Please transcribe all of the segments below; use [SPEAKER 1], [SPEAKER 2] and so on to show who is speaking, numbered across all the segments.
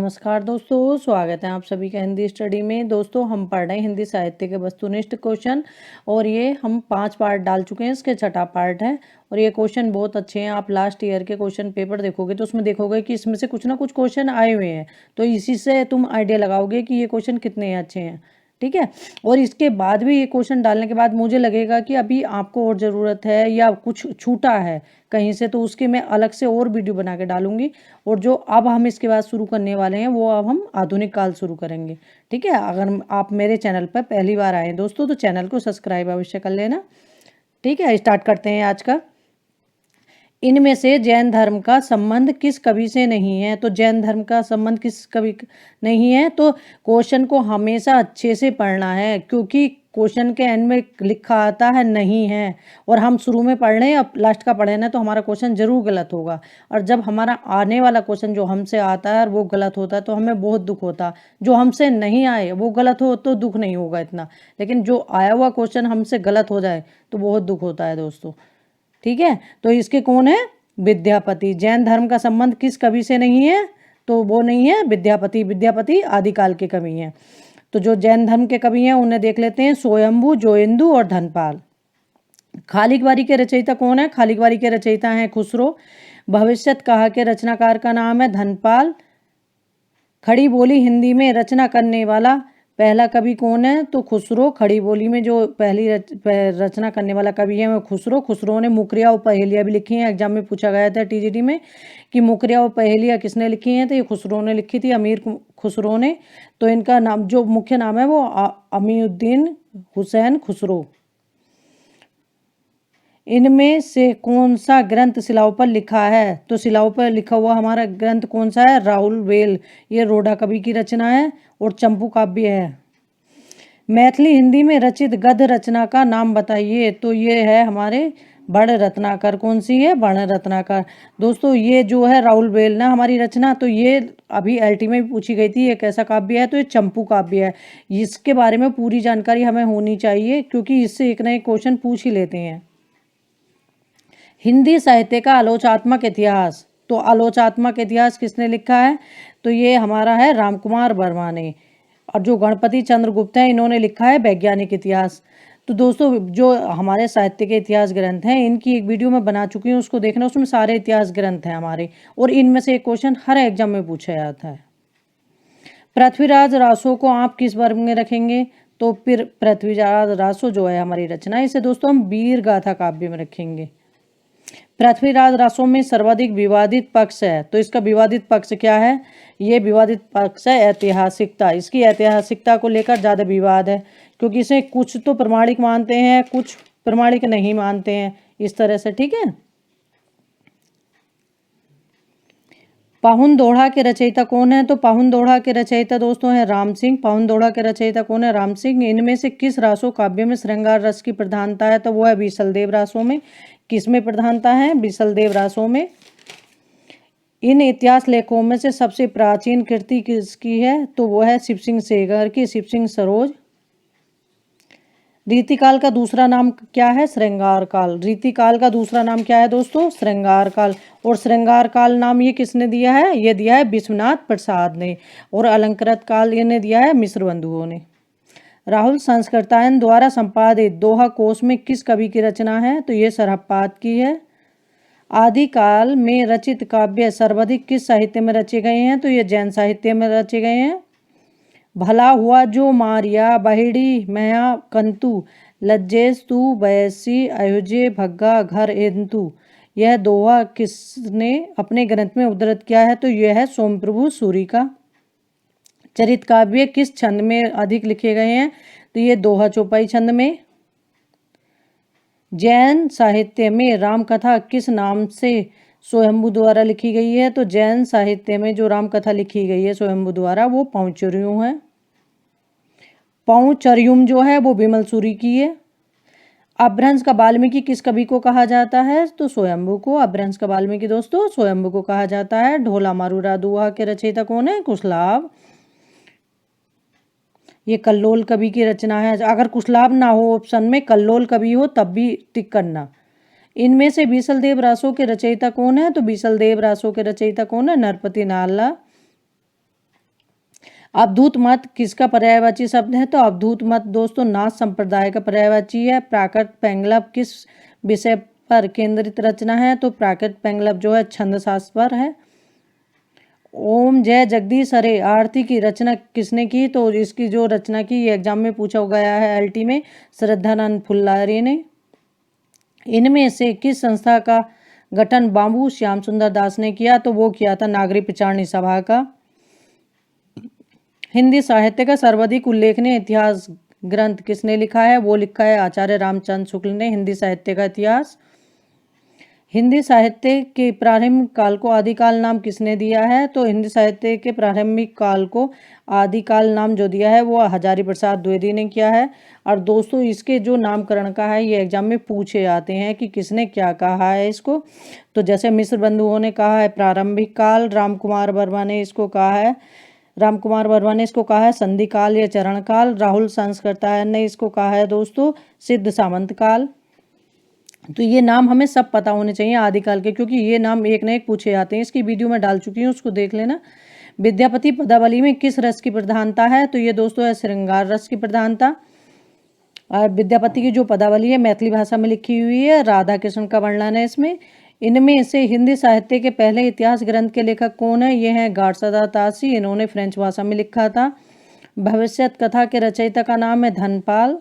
[SPEAKER 1] नमस्कार दोस्तों, स्वागत है आप सभी का हिंदी स्टडी में। दोस्तों हम पढ़ रहे हैं हिंदी साहित्य के वस्तुनिष्ठ क्वेश्चन और ये हम 5 पार्ट डाल चुके हैं, इसके छठा पार्ट है। और ये क्वेश्चन बहुत अच्छे हैं। आप लास्ट ईयर के क्वेश्चन पेपर देखोगे तो उसमें देखोगे कि इसमें से कुछ ना कुछ क्वेश्चन आए हुए हैं, तो इसी से तुम आइडिया लगाओगे कि ये क्वेश्चन कितने अच्छे हैं। ठीक है। और इसके बाद भी ये क्वेश्चन डालने के बाद मुझे लगेगा कि अभी आपको और ज़रूरत है या कुछ छूटा है कहीं से, तो उसके मैं अलग से और वीडियो बना के डालूंगी। और जो अब हम इसके बाद शुरू करने वाले हैं वो अब हम आधुनिक काल शुरू करेंगे। ठीक है। अगर आप मेरे चैनल पर पहली बार आए दोस्तों तो चैनल को सब्सक्राइब अवश्य कर लेना। ठीक है, स्टार्ट करते हैं आज का। इनमें से जैन धर्म का संबंध किस कवि से नहीं है? तो जैन धर्म का संबंध किस कवि नहीं है? तो क्वेश्चन को हमेशा अच्छे से पढ़ना है, क्योंकि क्वेश्चन के एंड में लिखा आता है नहीं है और हम शुरू में पढ़ रहे हैं, अब लास्ट का पढ़े ना तो हमारा क्वेश्चन जरूर गलत होगा। और जब हमारा आने वाला क्वेश्चन जो हमसे आता है वो गलत होता है तो हमें बहुत दुख होता। जो हमसे नहीं आए वो गलत हो तो दुख नहीं होगा इतना, लेकिन जो आया हुआ क्वेश्चन हमसे गलत हो जाए तो बहुत दुख होता है दोस्तों। ठीक है। तो इसके कौन है? विद्यापति। जैन धर्म का संबंध किस कवि से नहीं है? तो वो नहीं है विद्यापति। विद्यापति आदिकाल के कवि हैं। तो जो जैन धर्म के कवि हैं उन्हें देख लेते हैं, स्वयंभू, जोइंदू और धनपाल। खालिकवारी के रचयिता कौन है? खालिकवारी के रचयिता हैं खुसरो। भविष्यत कहा के रचनाकार का नाम है धनपाल। खड़ी बोली हिंदी में रचना करने वाला पहला कवि कौन है? तो खुसरो। खड़ी बोली में जो पहली रचना करने वाला कवि है वो खुसरो। खुसरो ने मुकरिया और पहेलियाँ भी लिखी हैं। एग्जाम में पूछा गया था टीजीटी में कि मुकरिया और पहेलियाँ किसने लिखी हैं? तो ये खुसरो ने लिखी थी, अमीर खुसरो ने। तो इनका नाम जो मुख्य नाम है वो अमीउद्दीन हुसैन खुसरो। इनमें से कौन सा ग्रंथ शिलाओं पर लिखा है? तो शिलाओं पर लिखा हुआ हमारा ग्रंथ कौन सा है? राहुल वेल। ये रोडा कवि की रचना है और चंपू काव्य है। मैथिली हिंदी में रचित गद्य रचना का नाम बताइए। तो ये है हमारे बड़ रत्नाकर। कौन सी है? बड़ रत्नाकर। दोस्तों ये जो है राहुल वेल ना हमारी रचना, तो ये अभी एलटी में भी पूछी गई थी, ये कैसा काव्य है? तो ये चंपू काव्य है। इसके बारे में पूरी जानकारी हमें होनी चाहिए, क्योंकि इससे एक ना एक क्वेश्चन पूछ ही लेते हैं। हिंदी साहित्य का आलोचनात्मक इतिहास। तो आलोचनात्मक इतिहास किसने लिखा है? तो ये हमारा है रामकुमार वर्मा ने। और जो गणपति चंद्रगुप्त हैं इन्होंने लिखा है वैज्ञानिक इतिहास। तो दोस्तों जो हमारे साहित्य के इतिहास ग्रंथ हैं इनकी एक वीडियो मैं बना चुकी हूँ, उसको देखना। उसमें सारे इतिहास ग्रंथ हैं हमारे, और इनमें से एक क्वेश्चन हर एग्जाम में पूछा जाता है। पृथ्वीराज रासो को आप किस वर्ग में रखेंगे? तो फिर पृथ्वीराज रासो जो है हमारी रचना, इसे दोस्तों हम वीर गाथा काव्य में रखेंगे। पृथ्वीराज रासो में सर्वाधिक विवादित पक्ष है, तो इसका विवादित पक्ष क्या है? ये विवादित पक्ष है ऐतिहासिकता। इसकी ऐतिहासिकता को लेकर ज़्यादा विवाद है, क्योंकि इसे कुछ तो प्रमाणिक मानते हैं, कुछ प्रमाणिक नहीं मानते हैं, इस तरह से। ठीक है। पाहुन दोढ़ा के रचयिता कौन है? तो पाहुन दोढ़ा के रचयिता दोस्तों है राम सिंह। पाहुन दोढ़ा के रचयिता कौन है? राम सिंह। इनमें से किस रासो काव्य में श्रृंगार रस की प्रधानता है? तो वो है बीसलदेव रासो में। किस में प्रधानता है? बीसलदेव रासो में। इन इतिहास लेखों में से सबसे प्राचीन कृति किसकी है? तो वो है शिव सिंह सेगर की, शिव सिंह सरोज। रीतिकाल का दूसरा नाम क्या है? श्रृंगार काल। रीतिकाल का दूसरा नाम क्या है दोस्तों? श्रृंगार काल। और श्रृंगार काल नाम ये किसने दिया है? ये दिया है विश्वनाथ प्रसाद ने। और अलंकृत काल इन्हें दिया है मिश्र बंधुओं ने। राहुल संस्कृतायन द्वारा संपादित दोहा कोश में किस कवि की रचना है? तो ये सरहपाद की है। आदिकाल में रचित काव्य सर्वाधिक किस साहित्य में रचे गए हैं? तो ये जैन साहित्य में रचे गए हैं। भला हुआ जो मारिया बहिड़ी मया कंतु लज्जेस तू बयसी अयोजे भग्गा घर एंतु। यह दोहा किसने अपने ग्रंथ में उद्धृत किया है? तो यह है सोमप्रभु सूरी का। चरित काव्य किस छंद में अधिक लिखे गए हैं? तो ये दोहा चौपाई छंद में। जैन साहित्य में रामकथा किस नाम से स्वयंभू द्वारा लिखी गई है? तो जैन साहित्य में जो रामकथा लिखी गई है स्वयंभू द्वारा वो पौचर्युम है। पौचर्युम जो है वो विमल सूरी की है। अपभ्रंश का वाल्मीकि किस कवि को कहा जाता है? तो स्वयंभू को। अपभ्रंश का वाल्मीकि दोस्तों स्वयंभू को कहा जाता है। ढोला मारूरा दोहा के रचयिता कौन है? कुशलाभ। ये कल्लोल कवि की रचना है। अगर कुशलाभ ना हो ऑप्शन में, कल्लोल कवि हो तब भी टिक करना। इनमें से बीसलदेव रासो के रचयिता कौन है? तो बीसलदेव रासो के रचयिता कौन है? नरपति नाला। अवधूत मत किसका पर्यायवाची शब्द है? तो अवधूत मत दोस्तों नाथ संप्रदाय का पर्यायवाची है। प्राकृत पेंगलव किस विषय पर केंद्रित रचना है? तो प्राकृत पेंगलव जो है छंद शास्त्र पर है। ओम जय जगदीश हरे आरती की रचना किसने की? तो इसकी जो रचना की ये एग्जाम में पूछा गया है एलटी में, श्रद्धानंद फुल्लारी ने। इनमें से किस संस्था का गठन बाबू श्याम सुंदर दास ने किया? तो वो किया था नागरिक पिचारणी सभा का। हिंदी साहित्य का सर्वाधिक उल्लेखनीय इतिहास ग्रंथ किसने लिखा है? वो लिखा है आचार्य रामचंद्र शुक्ल ने हिंदी साहित्य का इतिहास। हिंदी साहित्य के प्रारंभिक काल को आदिकाल नाम किसने दिया है? तो हिंदी साहित्य के प्रारंभिक काल को आदिकाल नाम जो दिया है वो हजारी प्रसाद द्विवेदी ने किया है। और दोस्तों इसके जो नामकरण का है ये एग्जाम में पूछे जाते हैं कि किसने क्या कहा है इसको। तो जैसे मिश्र बंधुओं ने कहा है प्रारंभिक काल, रामकुमार वर्मा ने इसको कहा है संधि काल या चरण काल, राहुल संस्कृतायन ने इसको कहा है दोस्तों सिद्ध सामंत काल। तो ये नाम हमें सब पता होने चाहिए आदिकाल के, क्योंकि ये नाम एक न एक पूछे जाते हैं। इसकी वीडियो में डाल चुकी हूँ, उसको देख लेना। विद्यापति पदावली में किस रस की प्रधानता है? तो ये दोस्तों है श्रृंगार रस की प्रधानता। और विद्यापति की जो पदावली है मैथिली भाषा में लिखी हुई है, राधा कृष्ण का वर्णन है इसमें। इनमें से हिंदी साहित्य के पहले इतिहास ग्रंथ के लेखक कौन है? ये हैं गाडसदा तासी, इन्होंने फ्रेंच भाषा में लिखा था। भविष्यत कथा के रचयिता का नाम है धनपाल।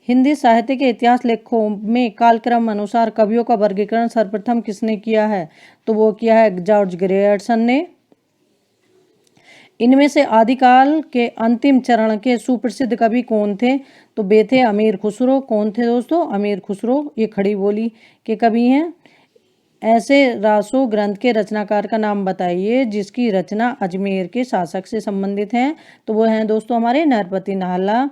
[SPEAKER 1] हिंदी साहित्य के इतिहास लेखों में कालक्रम अनुसार कवियों का वर्गीकरण सर्वप्रथम किसने किया है? तो वो किया है जॉर्ज ग्रेयर्सन ने। इनमें से आदिकाल के अंतिम चरण के सुप्रसिद्ध कवि कौन थे? तो वे थे अमीर खुसरो। कौन थे दोस्तों? अमीर खुसरो, ये खड़ी बोली के कवि हैं। ऐसे रासो ग्रंथ के रचनाकार का नाम बताइए जिसकी रचना अजमेर के शासक से संबंधित है। तो वो हैं दोस्तों हमारे नरपति नाहला।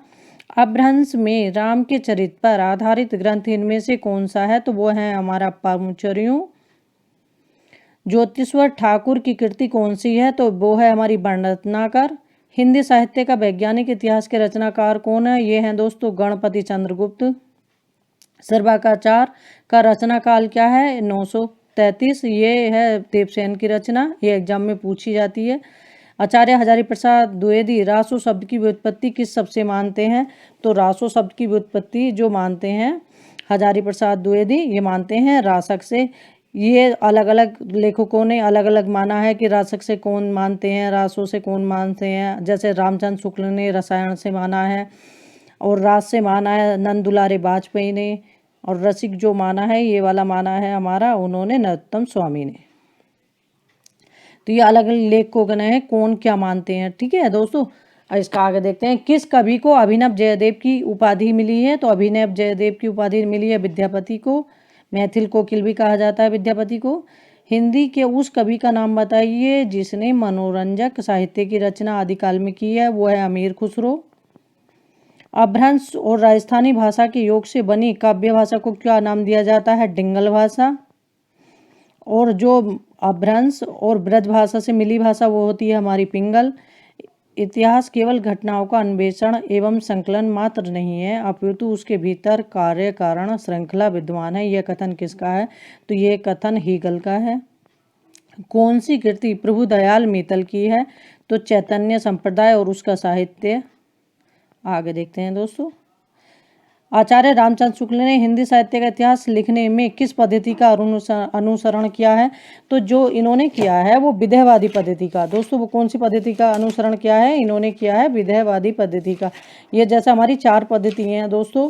[SPEAKER 1] अपभ्रंश में राम के चरित्र पर आधारित ग्रंथ इनमें से कौन सा है? तो वो है हमारा परमचर्यों। ज्योतिश्वर ठाकुर की कृति कौन सी है? तो वो है हमारी वर्णरत्नाकर। हिंदी साहित्य का वैज्ञानिक इतिहास के रचनाकार कौन है? ये हैं दोस्तों गणपति चंद्रगुप्त। सर्वाकाचार का रचना काल क्या है? 933। ये है देवसेन की रचना, ये एग्जाम में पूछी जाती है। आचार्य हजारी प्रसाद द्विवेदी रासो शब्द की व्युत्पत्ति किस शब्द से मानते हैं? तो रासो शब्द की व्युत्पत्ति जो मानते हैं हजारी प्रसाद द्विवेदी, ये मानते हैं रासक से। ये अलग अलग लेखकों ने अलग अलग माना है कि रासक से कौन मानते हैं, रासो से कौन मानते हैं। जैसे रामचंद्र शुक्ल ने रसायन से माना है, और रास से माना है नंद दुलारे वाजपेयी ने, और रसिक जो माना है ये वाला माना है हमारा उन्होंने नरोत्तम स्वामी ने। तो ये अलग अलग लेखकों हैं कौन क्या मानते हैं। ठीक है दोस्तों, इसका आगे देखते हैं। किस कवि को अभिनव जयदेव की उपाधि मिली है? तो अभिनव जयदेव की उपाधि मिली है विद्यापति को। मैथिल कोकिल भी कहा जाता है विद्यापति को। हिंदी के उस कवि का नाम बताइए जिसने मनोरंजक साहित्य की रचना आदिकाल में की है। वो है अमीर खुसरो। अपभ्रंश और राजस्थानी भाषा के योग से बनी काव्य भाषा को क्या नाम दिया जाता है? डिंगल भाषा। और जो अपभ्रंश और ब्रज भाषा से मिली भाषा वो होती है हमारी पिंगल। इतिहास केवल घटनाओं का अन्वेषण एवं संकलन मात्र नहीं है, अपितु उसके भीतर कार्य कारण श्रृंखला विद्यमान है। यह कथन किसका है? तो ये कथन हीगल का है। कौन सी कृति प्रभु दयाल मित्तल की है? तो चैतन्य संप्रदाय और उसका साहित्य। आगे देखते हैं दोस्तों। आचार्य रामचंद्र शुक्ल ने हिंदी साहित्य का इतिहास लिखने में किस पद्धति का अनुसरण किया है? तो जो इन्होंने किया है वो विदेहवादी पद्धति का। दोस्तों वो कौन सी पद्धति का अनुसरण किया है? इन्होंने किया है विदेहवादी पद्धति का। ये जैसे हमारी 4 पद्धति हैं दोस्तों,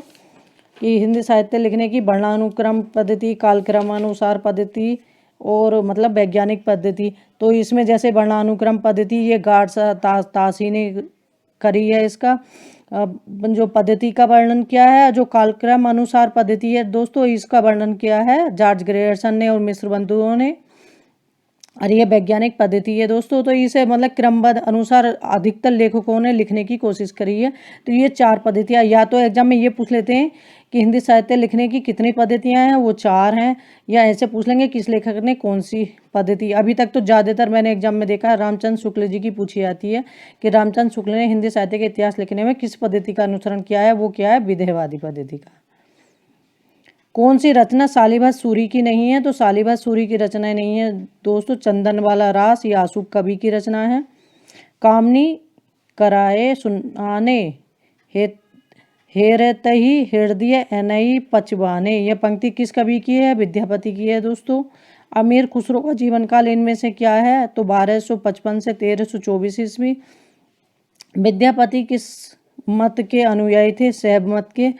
[SPEAKER 1] ये हिंदी साहित्य लिखने की वर्णानुक्रम पद्धति, कालक्रमानुसार पद्धति और मतलब वैज्ञानिक पद्धति। तो इसमें जैसे वर्णानुक्रम पद्धति ये गाडसा तासी ने करी है। इसका जो पद्धति का वर्णन किया है, जो कालक्रम अनुसार पद्धति है दोस्तों, इसका वर्णन किया है जॉर्ज ग्रेयर्सन ने और मिश्र बंधुओं ने। और ये वैज्ञानिक पद्धति है दोस्तों, तो इसे मतलब क्रमबद्ध अनुसार अधिकतर लेखकों ने लिखने की कोशिश करी है। तो ये 4 पद्धतियाँ, या तो एग्जाम में ये पूछ लेते हैं कि हिंदी साहित्य लिखने की कितनी पद्धतियाँ हैं, वो 4 हैं, या ऐसे पूछ लेंगे किस लेखक ने कौन सी पद्धति। अभी तक तो ज़्यादातर मैंने एग्जाम में देखा है रामचंद्र शुक्ल जी की पूछी जाती है कि रामचंद्र शुक्ल ने हिंदी साहित्य के इतिहास लिखने में किस पद्धति का अनुसरण किया है। वो क्या है? विदेहवादी पद्धति का। कौन सी रचना शालिभाष सूरी की नहीं है? तो शालिभाष सूरी की रचना नहीं है दोस्तों। चंदन वाला रास ये आशुक कवि की रचना है। कामनी कराए सुनाने, हे हेरतहि हृदय एनई पचवाने। यह पंक्ति किस कवि की है? विद्यापति की है दोस्तों। अमीर खुसरो का जीवन काल इनमें से क्या है? तो 1255 से 1324 ईस्वी। विद्यापति किस मत के अनुयायी थे? शैव मत के।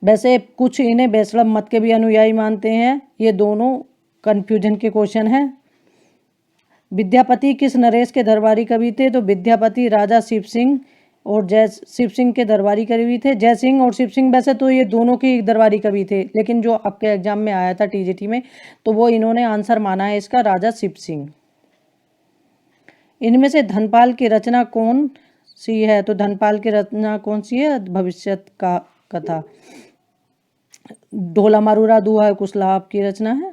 [SPEAKER 1] वैसे कुछ इन्हें वैष्णव मत के भी अनुयायी मानते हैं। ये दोनों कन्फ्यूजन के क्वेश्चन हैं। विद्यापति किस नरेश के दरबारी कवि थे? तो विद्यापति राजा शिव सिंह और शिव सिंह के दरबारी कवि थे। जय सिंह और शिव सिंह वैसे तो ये दोनों के दरबारी कवि थे, लेकिन जो आपके एग्जाम में आया था टीजीटी में, तो वो इन्होंने आंसर माना है इसका राजा शिव सिंह। इनमें से धनपाल की रचना कौन सी है? तो धनपाल की रचना कौन सी है? भविष्य का कथा। ढोला मारूरा दूहा कुशलाभ की रचना है।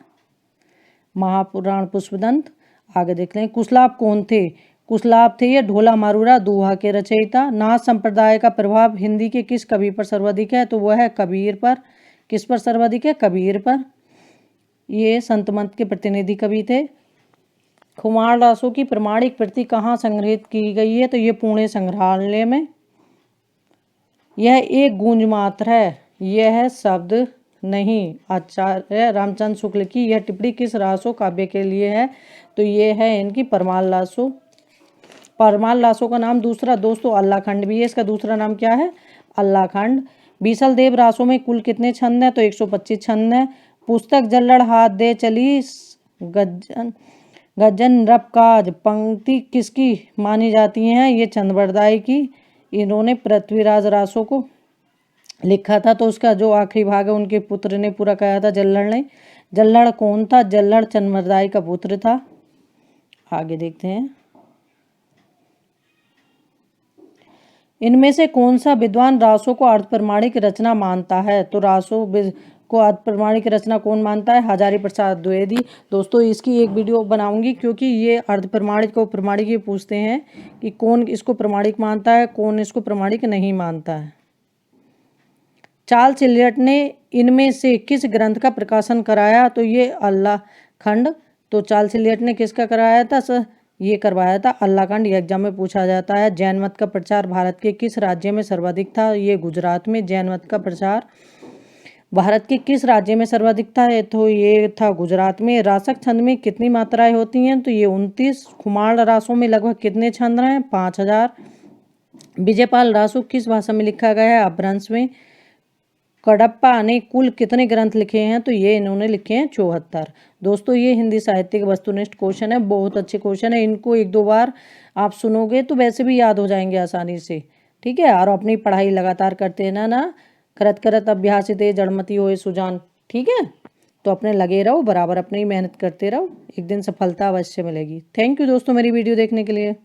[SPEAKER 1] महापुराण पुष्पदंत। आगे देख लें, कुशलाभ कौन थे? कुशलाभ थे ये ढोला मारूरा दूहा के रचयिता। नाथ संप्रदाय का प्रभाव हिंदी के किस कवि पर सर्वाधिक है? तो वह है कबीर पर। किस पर सर्वाधिक है? कबीर पर। ये संत मत के प्रतिनिधि कवि थे। खुमार दासों की प्रमाणिक प्रति कहाँ संग्रहित की गई है? तो ये पुणे संग्रहालय में। यह एक गूंज मात्र है, यह शब्द नहीं। आचार्य रामचंद्र शुक्ल की यह टिप्पणी किस रासो काव्य के लिए है? तो ये है इनकी परमाल लासो। परमाल लासो का नाम दूसरा दोस्तों अल्लाखंड भी है। इसका दूसरा नाम क्या है? अल्लाखंड। बीसल देव रासों में कुल कितने छंद हैं? तो 125 छंद हैं। पुस्तक जल्लड़ हाथ दे चली गजन रब काज पंक्ति किसकी मानी जाती हैं? ये चंद्रबरदाई की। इन्होंने पृथ्वीराज रासो को लिखा था, तो उसका जो आखिरी भाग है उनके पुत्र ने पूरा कहा था, जल्लड़ ने। जल्लड़ कौन था? जल्लड़ चंद्रबरदाई का पुत्र था। आगे देखते हैं, इनमें से कौन सा विद्वान रासों को अर्ध प्रमाणिक रचना मानता है? तो रासों को अर्ध प्रमाणिक रचना कौन मानता है? हजारी प्रसाद द्विवेदी। दोस्तों इसकी एक वीडियो बनाऊंगी, क्योंकि ये अर्ध प्रमाणिक को प्रमाणिक ही पूछते हैं कि कौन इसको प्रमाणिक मानता है, कौन इसको प्रमाणिक नहीं मानता है। चार्ल्स इलियट ने इनमें से किस ग्रंथ का प्रकाशन कराया? तो ये अल्लाखंड। तो चार्ल्स इलियट ने किसका कराया था? ये करवाया था अल्लाखंड। ये एग्जाम में पूछा जाता है। जैन मत का प्रचार भारत के किस राज्य में सर्वाधिक था? ये गुजरात में। जैन मत का प्रचार भारत के किस राज्य में सर्वाधिक था? तो ये था गुजरात में। रासक छंद में कितनी मात्राएं होती हैं? तो ये 29। खुमार रासों में लगभग कितने छंद हैं? 5000। विजयपाल रासो किस भाषा में लिखा गया है? अपभ्रंश में। कडप्पा ने कुल कितने ग्रंथ लिखे हैं? तो ये इन्होंने लिखे हैं 74। दोस्तों ये हिंदी साहित्य के वस्तुनिष्ठ क्वेश्चन है, बहुत अच्छे क्वेश्चन है। इनको एक दो बार आप सुनोगे तो वैसे भी याद हो जाएंगे आसानी से। ठीक है, और अपनी पढ़ाई लगातार करते रहना ना। करत करत अभ्यासिते जड़मति होए सुजान। ठीक है, तो अपने लगे रहो, बराबर अपनी मेहनत करते रहो, एक दिन सफलता अवश्य मिलेगी। थैंक यू दोस्तों मेरी वीडियो देखने के लिए।